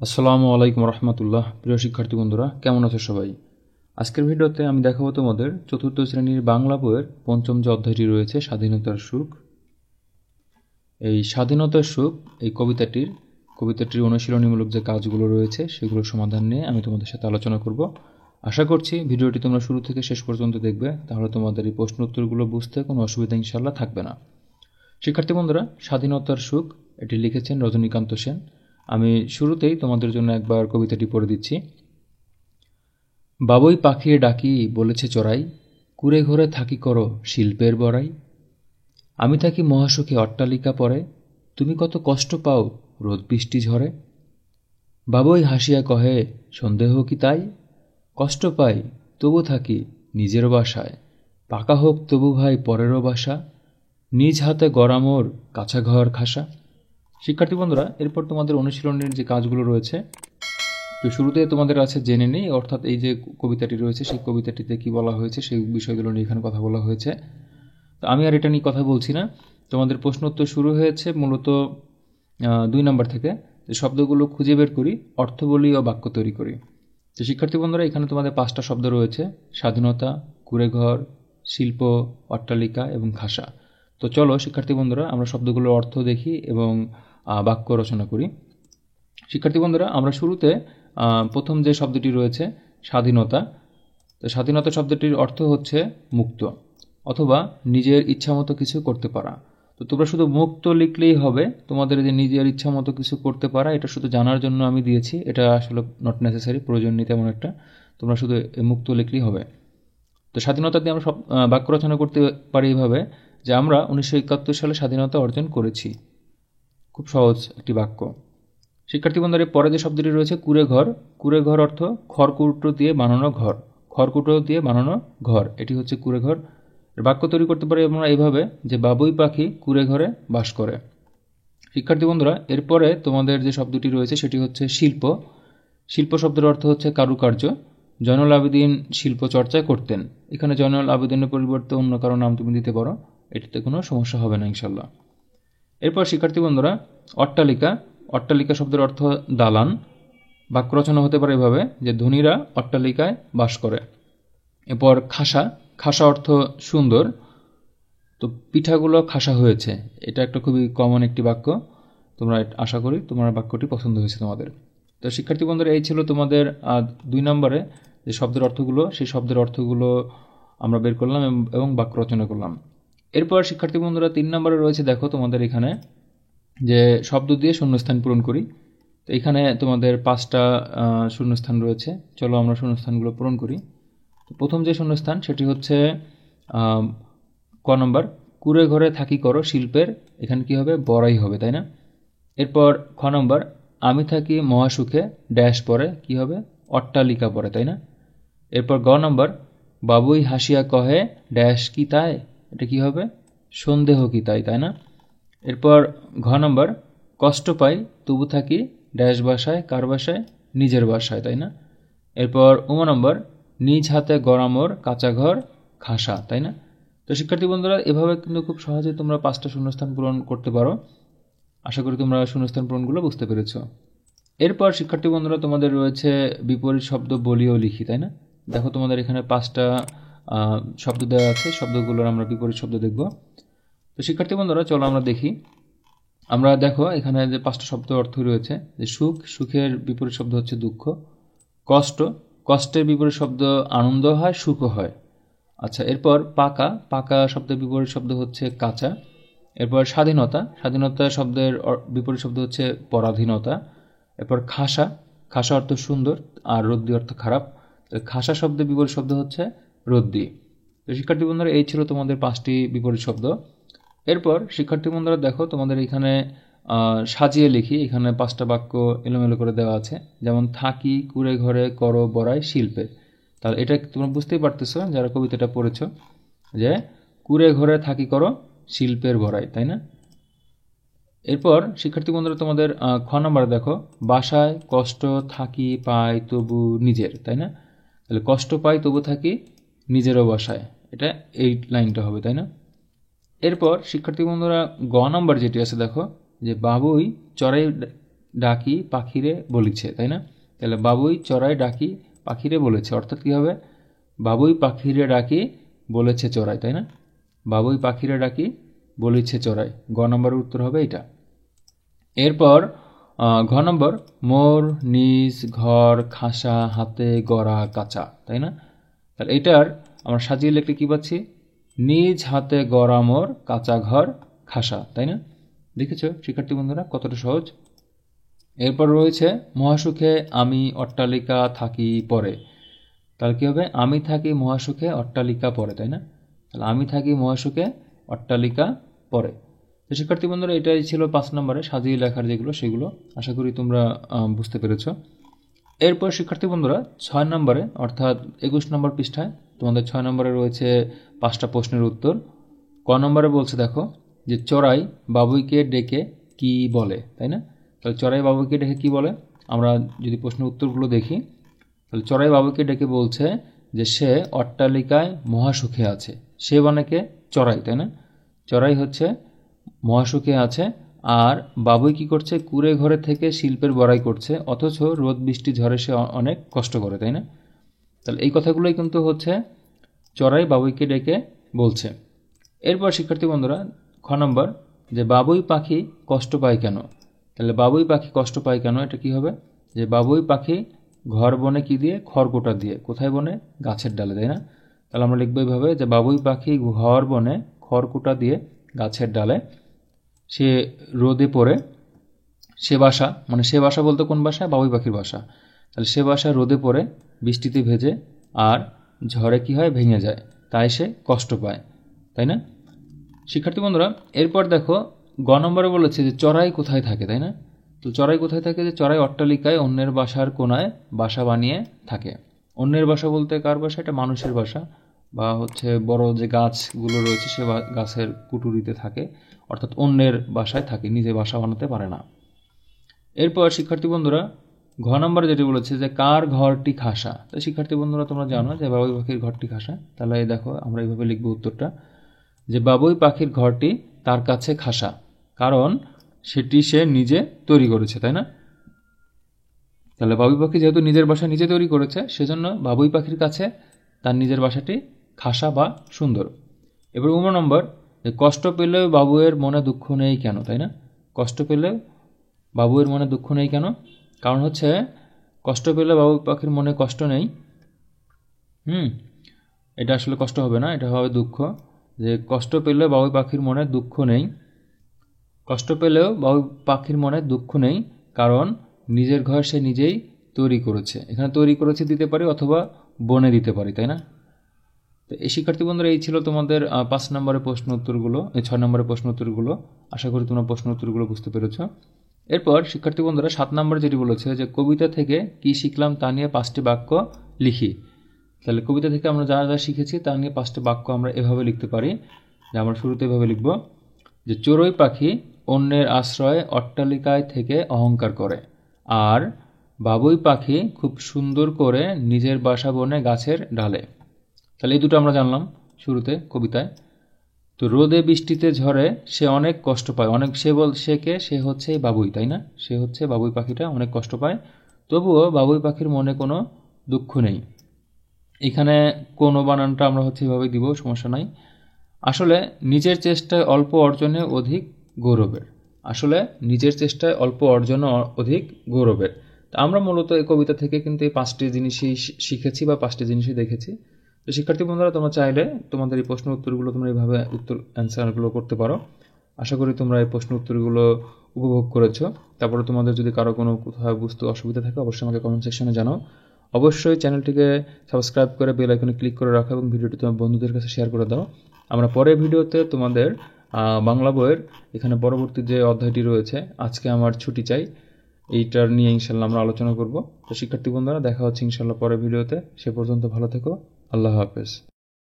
আসসালামু আলাইকুম রহমতুল্লাহ। প্রিয় শিক্ষার্থী বন্ধুরা, কেমন আছো সবাই? আজকের ভিডিওতে আমি দেখাবো তোমাদের চতুর্থ শ্রেণীর বাংলা বইয়ের পঞ্চম যে অধ্যায়টি রয়েছে স্বাধীনতার সুখ। এই স্বাধীনতার সুখ এই কবিতাটির অনুশীলনীমূলক যে কাজগুলো রয়েছে সেগুলোর সমাধান নিয়ে আমি তোমাদের সাথে আলোচনা করব। আশা করছি ভিডিওটি তোমরা শুরু থেকে শেষ পর্যন্ত দেখবে, তাহলে তোমাদের এই প্রশ্ন উত্তরগুলো বুঝতে কোনো অসুবিধা ইনশাল্লাহ থাকবে না। শিক্ষার্থী বন্ধুরা, স্বাধীনতার সুখ এটি লিখেছেন রজনীকান্ত সেন। আমি শুরুতেই তোমাদের জন্য একবার কবিতাটি পড়ে দিচ্ছি। বাবুই পাখিয়ে ডাকি বলেছে চড়াই, কুড়ে ঘরে থাকি করো শিল্পের বড়াই। আমি থাকি মহাসুখে অট্টালিকা পরে, তুমি কত কষ্ট পাও রোদ বৃষ্টি ঝরে। বাবুই হাসিয়া কহে সন্দেহ কি তাই, কষ্ট পাই তবু থাকি নিজের বাসায়। পাকা হোক তবু ভাই পরেরও বাসা, নিজ হাতে গড়া মোর কাছা ঘর খাসা। শিক্ষার্থী বন্ধুরা, এরপর তোমাদের অনুশীলনের যে কাজগুলো রয়েছে তো শুরুতে তোমাদের কাছে জেনে নেই, অর্থাৎ এই যে কবিতাটি রয়েছে সেই কবিতাটিতে কি বলা হয়েছে সেই বিষয়গুলো নিয়ে এখানে কথা বলা হয়েছে। তো আমি আর এটা নিয়ে কথা বলছি না। তোমাদের প্রশ্ন উত্তর শুরু হয়েছে মূলত 2 নম্বর থেকে, যে শব্দগুলো খুঁজে বের করি, অর্থ বলি ও বাক্য তৈরি করি। তো শিক্ষার্থী বন্ধুরা, এখানে তোমাদের 5টা শব্দ রয়েছে: স্বাধীনতা, কুঁড়েঘর, শিল্প, অট্টালিকা এবং খাসা। তো চলো শিক্ষার্থী বন্ধুরা, আমরা শব্দগুলোর অর্থ দেখি এবং বাক্য রচনা করি। শিক্ষার্থী বন্ধুরা, আমরা শুরুতে প্রথম যে শব্দটি রয়েছে স্বাধীনতা। তো স্বাধীনতা শব্দটির অর্থ হচ্ছে মুক্ত অথবা নিজের ইচ্ছামতো কিছু করতে পারা। তো তোমরা শুধু মুক্ত লিখলেই হবে, তোমাদের যে নিজের ইচ্ছামতো কিছু করতে পারা এটা শুধু জানার জন্য আমি দিয়েছি, এটা আসলে নট নেসেসারি, প্রয়োজন নেই তেমন একটা। তোমরা শুধু মুক্ত লিখলেই হবে। তো স্বাধীনতা দিয়ে আমরা সব বাক্য রচনা করতে পারি এইভাবে যে আমরা 1971 সালে স্বাধীনতা অর্জন করেছি। খুব সহজ একটি বাক্য। শিক্ষার্থী বন্ধুরা, পরে যে শব্দটি রয়েছে কুঁড়েঘর। কুঁড়েঘর অর্থ খড়কুটো দিয়ে বানানো ঘর, খড়কুটো দিয়ে বানানো ঘর, এটি হচ্ছে কুঁড়েঘর। বাক্য তৈরি করতে পারি আমরা এইভাবে যে বাবুই পাখি কুঁড়ে ঘরে বাস করে। শিক্ষার্থী বন্ধুরা, এরপরে তোমাদের যে শব্দটি রয়েছে সেটি হচ্ছে শিল্প। শিল্প শব্দের অর্থ হচ্ছে কারুকার্য। জয়নুল আবেদিন শিল্প চর্চা করতেন। এখানে জয়নুল আবেদিনের পরিবর্তে অন্য কারো নাম তুমি দিতে পারো, এটিতে কোনো সমস্যা হবে না ইনশাল্লাহ। এরপর শিক্ষার্থী বন্ধুরা, অট্টালিকা। অট্টালিকা শব্দের অর্থ দালান। বাক্য রচনা হতে পারে এভাবে যে ধনীরা অট্টালিকায় বাস করে। এরপর খাসা। খাসা অর্থ সুন্দর। তো পিঠাগুলো খাসা হয়েছে, এটা একটা খুবই কমন একটি বাক্য। তোমরা আশা করি তোমার বাক্যটি পছন্দ হয়েছে তোমাদের। তো শিক্ষার্থী বন্ধুরা, এই ছিল তোমাদের 2 নম্বরে যে শব্দের অর্থগুলো, সেই শব্দের অর্থগুলো আমরা বের করলাম এবং বাক্য রচনা করলাম। এরপর শিক্ষার্থী বন্ধুরা, 3 নম্বরে রয়েছে, দেখো তোমাদের এখানে যে শব্দ দিয়ে শূন্যস্থান পূরণ করি। তো এখানে তোমাদের 5টা শূন্যস্থান রয়েছে, চলো আমরা শূন্যস্থানগুলো পূরণ করি। তো প্রথম যে শূন্যস্থান সেটি হচ্ছে ক নম্বর, কুঁড়ে ঘরে থাকি করো শিল্পের, এখানে কি হবে, বড়াই হবে, তাই না? এরপর খ নম্বর, আমি থাকি মহাসুখে ড্যাশ পরে, কি হবে, অট্টালিকা পরে, তাই না? এরপর গ নম্বর, বাবুই হাসিয়া কহে ড্যাশ কি তাই, এটা কি হবে, সন্দেহ কি তাই, তাই না? এরপর ঘ নম্বর, কষ্ট পাই তবু থাকি ড্যাশ বাসায়, কার বাসায়, নিজের বাসায়, তাই না? এরপর উম নম্বর, নিজ হাতে গড়া মোর কাঁচা ঘর খাসা, তাই না? তো শিক্ষার্থী বন্ধুরা, এভাবে কিন্তু খুব সহজে তোমরা 5টা শূন্যস্থান পূরণ করতে পারো। আশা করি তোমরা শূন্যস্থান পূরণগুলো বুঝতে পেরেছ। এরপর শিক্ষার্থী বন্ধুরা, তোমাদের রয়েছে বিপরীত শব্দ বলি ও লিখি, তাই না? দেখো তোমাদের এখানে 5টা শব্দ দেওয়া আছে, শব্দগুলোর আমরা বিপরীত শব্দ দেখব। তো শিক্ষার্থী বন্ধুরা, চলো আমরা দেখি। আমরা দেখো এখানে যে 5টা শব্দ অর্থ রয়েছে, যে সুখ, সুখের বিপরীত শব্দ হচ্ছে দুঃখ। কষ্ট, কষ্টের বিপরীত শব্দ আনন্দ হয়, সুখও হয়। আচ্ছা, এরপর পাকা, পাকা শব্দের বিপরীত শব্দ হচ্ছে কাঁচা। এরপর স্বাধীনতা, স্বাধীনতা শব্দের বিপরীত শব্দ হচ্ছে পরাধীনতা। এরপর খাসা, খাসা অর্থ সুন্দর আর রদ্দি অর্থ খারাপ। খাসা শব্দের বিপরীত শব্দ হচ্ছে রদ্দি। তো শিক্ষার্থী বন্ধুরা, এই ছিল তোমাদের 5টি বিপরীত শব্দ। এরপর শিক্ষার্থী বন্ধুরা, দেখো তোমাদের এখানে সাজিয়ে লিখি। এখানে 5টা বাক্য এলোমেলো করে দেওয়া আছে, যেমন থাকি কুঁড়ে ঘরে করো বড়াই শিল্পে। তাহলে এটা তোমরা বুঝতেই পারতেছো যারা কবিতাটা পড়েছো, যে কুঁড়ে ঘরে থাকি করো শিল্পের বড়াই, তাই না? এরপর শিক্ষার্থী বন্ধুরা, তোমাদের খ নম্বরে দেখো, বাসায় কষ্ট থাকি পাই তবু নিজের, তাই না? তাহলে কষ্ট পাই তবু থাকি নিজেরও বাসায়, এটা এই লাইনটা হবে, তাই না? এরপর শিক্ষার্থী বন্ধুরা, গ নম্বর যেটি আছে দেখো, যে বাবুই চড়াই ডাকি পাখিরে বলিছে, তাই না? তাহলে বাবুই চড়াই ডাকি পাখিরে বলেছে, অর্থাৎ কী হবে? বাবুই পাখিরে ডাকি বলেছে চড়াই, তাই না? বাবুই পাখিরে ডাকি বলিছে চড়াই, গ নম্বরের উত্তর হবে এটা। এরপর ঘ নম্বর, মোর নিজ ঘর খাসা হাতে গড়া কাঁচা, তাই না? তাহলে এটার আমরা সাজিয়ে লিখলে কী পাচ্ছি? নিজ হাতে গড়া মোর কাঁচা ঘর খাসা, তাই না? দেখেছ শিক্ষার্থী বন্ধুরা কতটা সহজ। এরপর রয়েছে মহাসুখে আমি অট্টালিকা থাকি পরে। তাহলে কী হবে? আমি থাকি মহাসুখে অট্টালিকা পরে, তাই না? তাহলে আমি থাকি মহাসুখে অট্টালিকা পরে। তো শিক্ষার্থী বন্ধুরা এটাই ছিল 5 নম্বরে সাজিয়ে লেখার যেগুলো, সেগুলো আশা করি তোমরা বুঝতে পেরেছ। এরপর শিক্ষার্থী বন্ধুরা 6 নম্বরে অর্থাৎ 21 নম্বর পৃষ্ঠায় তোমাদের 6 নম্বরে রয়েছে 5টা প্রশ্নের উত্তর। ক নম্বরে বলছে দেখো যে চড়াই বাবুইকে ডেকে কি বলে, তাই না? তাহলে চড়াই বাবুইকে ডেকে কি বলে? আমরা যদি প্রশ্নের উত্তরগুলো দেখি, তাহলে চড়াই বাবুইকে ডেকে বলছে যে সে অট্টালিকায় মহাসুখে আছে। সে মানে কে? চড়াই, তাই না? চড়াই হচ্ছে মহাসুখে আছে, আর বাবুই কি করছে? কুঁড়ে ঘরে থেকে শিল্পের বড়াই করছে, অথচ রোদ বৃষ্টি ঝড়ে সে অনেক কষ্ট করে, তাই না? তাহলে এই কথাগুলোই কিন্তু হচ্ছে চড়াই বাবুইকে ডেকে বলছে। এরপর শিক্ষার্থী বন্ধুরা খ নম্বর, যে বাবুই পাখি কষ্ট পায় কেন? তাহলে বাবুই পাখি কষ্ট পায় কেন, এটা কি হবে? যে বাবুই পাখি ঘর বনে কি দিয়ে? খড়কুটা দিয়ে। কোথায় বনে? গাছের ডালে, তাই না? তাহলে আমরা লিখবো এইভাবে যে বাবুই পাখি ঘর বনে খড়কুটা দিয়ে গাছের ডালে, সে রোদে পড়ে, সে বাসা মানে সে বাসা বলতে কোন বাসা? বাবুই পাখির বাসা। তাহলে সে বাসা রোদে পড়ে বৃষ্টিতে ভেজে আর ঝড়ে কি হয়? ভেঙে যায়, তাই সে কষ্ট পায়, তাই না? শিক্ষার্থী বন্ধুরা এরপর দেখো গ নম্বরে বলেছে যে চড়াই কোথায় থাকে, তাই না? তো চড়াই কোথায় থাকে? যে চড়াই অট্টালিকায় অন্যের বাসার কোনায় বাসা বানিয়ে থাকে। অন্যের বাসা বলতে কার বাসা? এটা মানুষের বাসা, বা হচ্ছে বড় যে গাছগুলো রয়েছে সে গাছের কুটুরিতে থাকে, অর্থাৎ অন্যের বাসায় থাকে, নিজে বাসা বানাতে পারে না। এরপর শিক্ষার্থী বন্ধুরা ঘ নম্বরে যেটি বলেছে যে কার ঘরটি খাসা। তো শিক্ষার্থী বন্ধুরা তোমরা জানো যে বাবুই পাখির ঘরটি খাসা। তাহলে দেখো আমরা এইভাবে লিখবো উত্তরটা, যে বাবুই পাখির ঘরটি তার কাছে খাসা, কারণ সেটি সে নিজে তৈরি করেছে, তাই না? তাহলে বাবুই পাখি যেহেতু নিজের বাসা নিজে তৈরি করেছে, সেজন্য বাবুই পাখির কাছে তার নিজের বাসাটি খাসা বা সুন্দর। এবার ১ নম্বর, যে কষ্ট পেলেও বাবুয়ের মনে দুঃখ নেই কেন, তাই না? কষ্ট পেলেও বাবুয়ের মনে দুঃখ নেই কেন? কারণ হচ্ছে কষ্ট পেলে বাবুই পাখির মনে কষ্ট নেই। এটা আসলে কষ্ট হবে না, এটা হবে দুঃখ। যে কষ্ট পেলেও বাবুই পাখির মনে দুঃখ নেই, কষ্ট পেলেও বাবুই পাখির মনে দুঃখ নেই, কারণ নিজের ঘর সে নিজেই তৈরি করেছে। এখানে তৈরি করেছে দিতে পারি অথবা বনে দিতে পারি, তাই না? তো এই শিক্ষার্থী বন্ধুরা এই ছিল তোমাদের 5 নম্বরের প্রশ্ন উত্তরগুলো, এই 6 নম্বরের প্রশ্ন উত্তরগুলো। আশা করি তোমরা প্রশ্ন উত্তরগুলো বুঝতে পেরেছ। এরপর শিক্ষার্থী বন্ধুরা 7 নম্বরে যেটি বলেছে যে কবিতা থেকে কি শিখলাম তা নিয়ে 5টি বাক্য লিখি। তাহলে কবিতা থেকে আমরা যা যা শিখেছি তা নিয়ে 5টি বাক্য আমরা এভাবে লিখতে পারি, যে আমরা শুরুতে এভাবে লিখব যে চড়ুই পাখি অন্যের আশ্রয়ে অট্টালিকায় থেকে অহংকার করে, আর বাবুই পাখি খুব সুন্দর করে নিজের বাসা বনে গাছের ডালে। তাহলে এই দুটো আমরা জানলাম শুরুতে কবিতায়। তো রোদে বৃষ্টিতে ঝড়ে সে অনেক কষ্ট পায়, অনেক সে হচ্ছে বাবুই, তাই না? সে হচ্ছে বাবুই পাখিটা অনেক কষ্ট পায়, তবুও বাবুই পাখির মনে কোনো দুঃখ নেই। এখানে কোনো বানানটা আমরা হচ্ছে এভাবে দিব, সমস্যা নাই। আসলে নিজের চেষ্টায় অল্প অর্জনে অধিক গৌরবের। আসলে নিজের চেষ্টায় অল্প অর্জন অধিক গৌরবের। তা আমরা মূলত এই কবিতা থেকে কিন্তু এই 5টি জিনিসই শিখেছি বা 5টি জিনিসই দেখেছি। তো শিক্ষার্থী বন্ধুরা তোমরা চাইলে তোমাদের এই প্রশ্ন উত্তরগুলো তোমরা এইভাবে অ্যান্সারগুলো করতে পারো। আশা করি তোমরা এই প্রশ্ন উত্তরগুলো উপভোগ করেছো। তারপরে তোমাদের যদি কারো কোনো কোথাও বুঝতে অসুবিধা থাকে অবশ্যই আমাকে কমেন্ট সেকশনে জানাও। অবশ্যই চ্যানেলটিকে সাবস্ক্রাইব করে বেল আইকনে ক্লিক করে রাখো এবং ভিডিওটি তোমার বন্ধুদের কাছে শেয়ার করে দাও। আমরা পরের ভিডিওতে তোমাদের বাংলা বইয়ের এখানে পরবর্তী যে অধ্যায়টি রয়েছে আজকে আমার ছুটি চাই, এইটার নিয়ে ইনশাল্লাহ আমরা আলোচনা করব। তো শিক্ষার্থী বন্ধুরা দেখা হচ্ছে ইনশাল্লাহ পরের ভিডিওতে। সে পর্যন্ত ভালো থেকো। আল্লাহ হাফেজ।